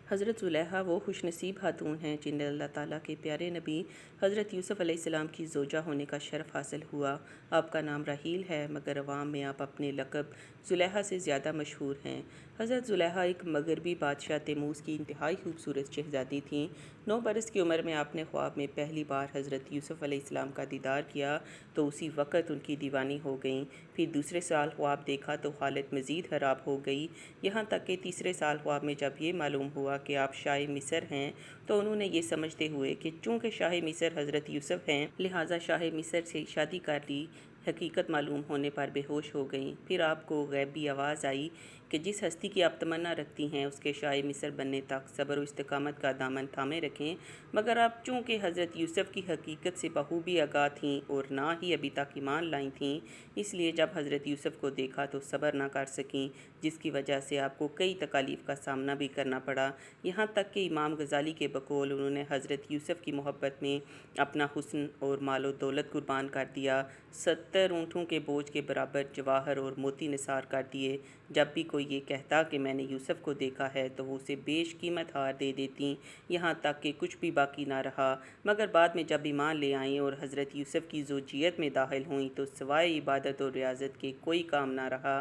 حضرت زلیخا وہ خوش نصیب خاتون ہیں جنہیں اللہ تعالیٰ کے پیارے نبی حضرت یوسف علیہ السلام کی زوجہ ہونے کا شرف حاصل ہوا۔ آپ کا نام راحیل ہے مگر عوام میں آپ اپنے لقب زلیخا سے زیادہ مشہور ہیں۔ حضرت زلیخا ایک مغربی بادشاہ تیموز کی انتہائی خوبصورت شہزادی تھیں۔ 9 برس کی عمر میں آپ نے خواب میں پہلی بار حضرت یوسف علیہ السلام کا دیدار کیا تو اسی وقت ان کی دیوانی ہو گئیں۔ پھر دوسرے سال خواب دیکھا تو حالت مزید خراب ہو گئی، یہاں تک کہ تیسرے سال خواب میں جب یہ معلوم ہوا کہ آپ شاہ مصر ہیں تو انہوں نے یہ سمجھتے ہوئے کہ چونکہ شاہ مصر حضرت یوسف ہیں لہٰذا شاہ مصر سے شادی کر لی، حقیقت معلوم ہونے پر بے ہوش ہو گئیں۔ پھر آپ کو غیبی آواز آئی کہ جس ہستی کی آپ تمنا رکھتی ہیں اس کے شاہ مصر بننے تک صبر و استقامت کا دامن تھامے رکھیں، مگر آپ چونکہ حضرت یوسف کی حقیقت سے بخوبی آگاہ تھیں اور نہ ہی ابھی تک ایمان لائی تھیں، اس لیے جب حضرت یوسف کو دیکھا تو صبر نہ کر سکیں، جس کی وجہ سے آپ کو کئی تکالیف کا سامنا بھی کرنا پڑا، یہاں تک کہ امام غزالی کے بقول انہوں نے حضرت یوسف کی محبت میں اپنا حسن اور مال و دولت قربان کر دیا، 70 اونٹوں کے بوجھ کے برابر جواہر اور موتی نثار کر دیے۔ جب بھی کوئی یہ کہتا کہ میں نے یوسف کو دیکھا ہے تو وہ اسے بیش قیمت ہار دے دیتی، یہاں تک کہ کچھ بھی باقی نہ رہا، مگر بعد میں جب ایمان لے آئیں اور حضرت یوسف کی زوجیت میں داخل ہوئیں تو سوائے عبادت اور ریاضت کے کوئی کام نہ رہا۔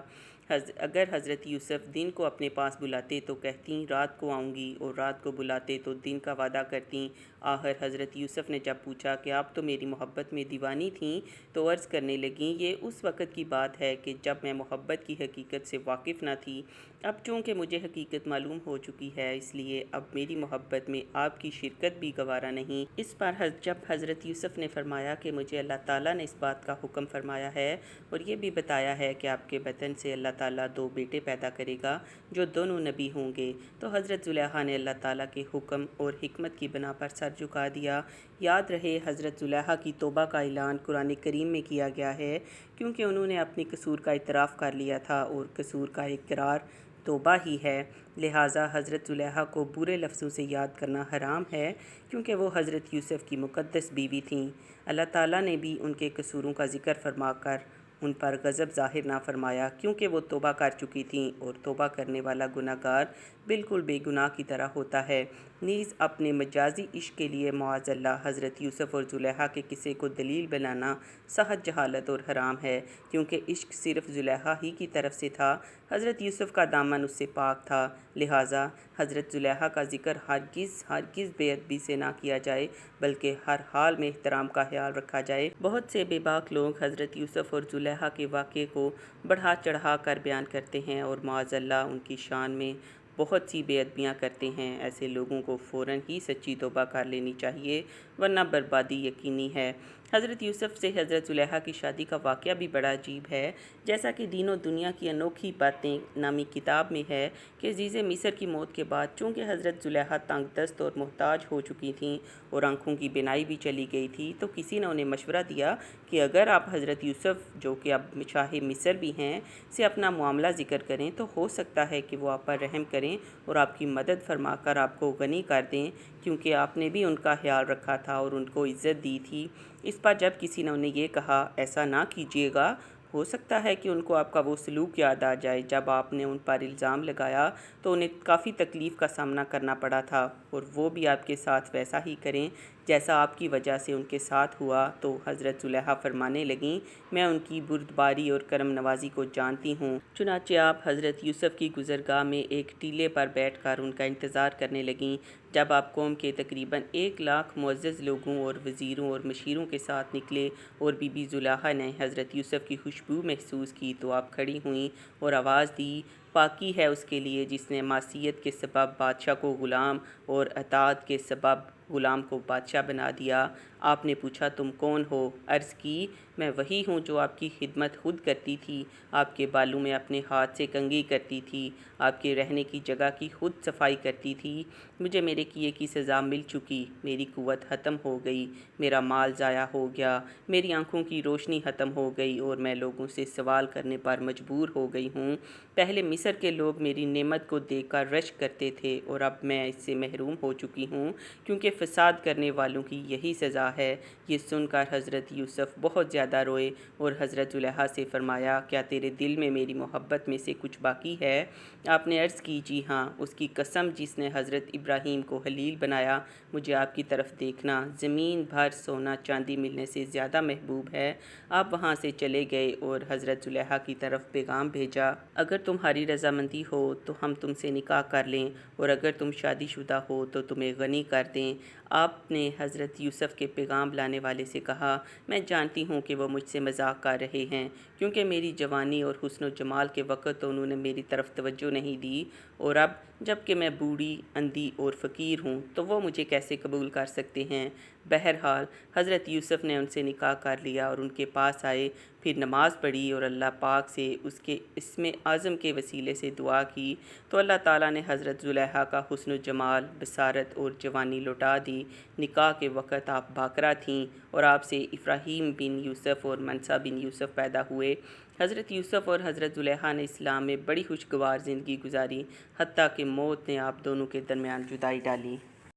اگر حضرت یوسف دن کو اپنے پاس بلاتے تو کہتیں رات کو آؤں گی، اور رات کو بلاتے تو دن کا وعدہ کرتیں۔ آخر حضرت یوسف نے جب پوچھا کہ آپ تو میری محبت میں دیوانی تھیں تو عرض کرنے لگیں یہ اس وقت کی بات ہے کہ جب میں محبت کی حقیقت سے واقف نہ تھی، اب چونکہ مجھے حقیقت معلوم ہو چکی ہے اس لیے اب میری محبت میں آپ کی شرکت بھی گوارا نہیں۔ اس پر جب حضرت یوسف نے فرمایا کہ مجھے اللہ تعالیٰ نے اس بات کا حکم فرمایا ہے اور یہ بھی بتایا ہے کہ آپ کے بطن سے اللہ تعالیٰ 2 بیٹے پیدا کرے گا جو دونوں نبی ہوں گے، تو حضرت زلیخا نے اللہ تعالیٰ کے حکم اور حکمت کی بنا پر سر جھکا دیا۔ یاد رہے حضرت زلیخا کی توبہ کا اعلان قرآن کریم میں کیا گیا ہے، کیونکہ انہوں نے اپنی قصور کا اعتراف کر لیا تھا اور قصور کا اقرار توبہ ہی ہے، لہٰذا حضرت زلیخا کو برے لفظوں سے یاد کرنا حرام ہے، کیونکہ وہ حضرت یوسف کی مقدس بیوی تھیں۔ اللہ تعالیٰ نے بھی ان کے قصوروں کا ذکر فرما کر ان پر غضب ظاہر نہ فرمایا، کیونکہ وہ توبہ کر چکی تھیں اور توبہ کرنے والا گناہ گار بالکل بے گناہ کی طرح ہوتا ہے۔ نیز اپنے مجازی عشق کے لیے معاذ اللہ حضرت یوسف اور زلیخا کے قصے کو دلیل بنانا سخت جہالت اور حرام ہے، کیونکہ عشق صرف زلیخا ہی کی طرف سے تھا، حضرت یوسف کا دامن اس سے پاک تھا، لہٰذا حضرت زلیخا کا ذکر ہرگز بے ادبی سے نہ کیا جائے بلکہ ہر حال میں احترام کا خیال رکھا جائے۔ بہت سے بے باک لوگ حضرت یوسف اور زلیخا کے واقعے کو بڑھا چڑھا کر بیان کرتے ہیں اور معاذ اللہ ان کی شان میں بہت سی بے ادبیاں کرتے ہیں، ایسے لوگوں کو فوراً ہی سچی توبہ کر لینی چاہیے ورنہ بربادی یقینی ہے۔ حضرت یوسف سے حضرت زلیخا کی شادی کا واقعہ بھی بڑا عجیب ہے، جیسا کہ دین و دنیا کی انوکھی باتیں نامی کتاب میں ہے کہ عزیز مصر کی موت کے بعد چونکہ حضرت زلیخا تنگ دست اور محتاج ہو چکی تھیں اور آنکھوں کی بینائی بھی چلی گئی تھی، تو کسی نے انہیں مشورہ دیا کہ اگر آپ حضرت یوسف جو کہ اب شاہ مصر بھی ہیں سے اپنا معاملہ ذکر کریں تو ہو سکتا ہے کہ وہ آپ پر رحم کریں اور آپ کی مدد فرما کر آپ کو غنی کر دیں، کیونکہ آپ نے بھی ان کا خیال رکھا تھا اور ان کو عزت دی تھی۔ اس پر جب کسی نے انہیں یہ کہا ایسا نہ کیجیے گا، ہو سکتا ہے کہ ان کو آپ کا وہ سلوک یاد آ جائے جب آپ نے ان پر الزام لگایا تو انہیں کافی تکلیف کا سامنا کرنا پڑا تھا، اور وہ بھی آپ کے ساتھ ویسا ہی کریں جیسا آپ کی وجہ سے ان کے ساتھ ہوا۔ تو حضرت زلیخا فرمانے لگیں میں ان کی بردباری اور کرم نوازی کو جانتی ہوں، چنانچہ آپ حضرت یوسف کی گزرگاہ میں ایک ٹیلے پر بیٹھ کر ان کا انتظار کرنے لگیں۔ جب آپ قوم کے تقریباً 1,00,000 معزز لوگوں اور وزیروں اور مشیروں کے ساتھ نکلے اور بی بی زلیخا نے حضرت یوسف کی خوشبو محسوس کی تو آپ کھڑی ہوئیں اور آواز دی پاکی ہے اس کے لیے جس نے معصیت کے سبب بادشاہ کو غلام اور اطاعت کے سبب غلام کو بادشاہ بنا دیا۔ آپ نے پوچھا تم کون ہو؟ عرض کی میں وہی ہوں جو آپ کی خدمت خود کرتی تھی، آپ کے بالوں میں اپنے ہاتھ سے کنگھی کرتی تھی، آپ کے رہنے کی جگہ کی خود صفائی کرتی تھی۔ مجھے میرے کیے کی سزا مل چکی، میری قوت ختم ہو گئی، میرا مال ضائع ہو گیا، میری آنکھوں کی روشنی ختم ہو گئی اور میں لوگوں سے سوال کرنے پر مجبور ہو گئی ہوں۔ پہلے مصر مصر کے لوگ میری نعمت کو دیکھ کر رشک کرتے تھے اور اب میں اس سے محروم ہو چکی ہوں، کیونکہ فساد کرنے والوں کی یہی سزا ہے۔ یہ سن کر حضرت یوسف بہت زیادہ روئے اور حضرت زلیخا سے فرمایا، کیا تیرے دل میں میری محبت میں سے کچھ باقی ہے؟ آپ نے عرض کی، جی ہاں، اس کی قسم جس نے حضرت ابراہیم کو خلیل بنایا، مجھے آپ کی طرف دیکھنا زمین بھر سونا چاندی ملنے سے زیادہ محبوب ہے۔ آپ وہاں سے چلے گئے اور حضرت زلیخا کی طرف پیغام بھیجا، اگر تمہاری رضامندی ہو تو ہم تم سے نکاح کر لیں، اور اگر تم شادی شدہ ہو تو تمہیں غنی کر دیں۔ آپ نے حضرت یوسف کے پیغام لانے والے سے کہا، میں جانتی ہوں کہ وہ مجھ سے مذاق کر رہے ہیں، کیونکہ میری جوانی اور حسن و جمال کے وقت تو انہوں نے میری طرف توجہ نہیں دی، اور اب جب کہ میں بوڑھی، اندھی اور فقیر ہوں تو وہ مجھے کیسے قبول کر سکتے ہیں؟ بہرحال حضرت یوسف نے ان سے نکاح کر لیا اور ان کے پاس آئے، پھر نماز پڑھی اور اللہ پاک سے اس کے اسم اعظم کے وسیلے سے دعا کی، تو اللہ تعالیٰ نے حضرت زلیخا کا حسن و جمال، بصارت اور جوانی لوٹا دی۔ نکاح کے وقت آپ باکرہ تھیں اور آپ سے افراہیم بن یوسف اور منصا بن یوسف پیدا ہوئے۔ حضرت یوسف اور حضرت زلیخا نے اسلام میں بڑی خوشگوار زندگی گزاری، حتیٰ کہ موت نے آپ دونوں کے درمیان جدائی ڈالی۔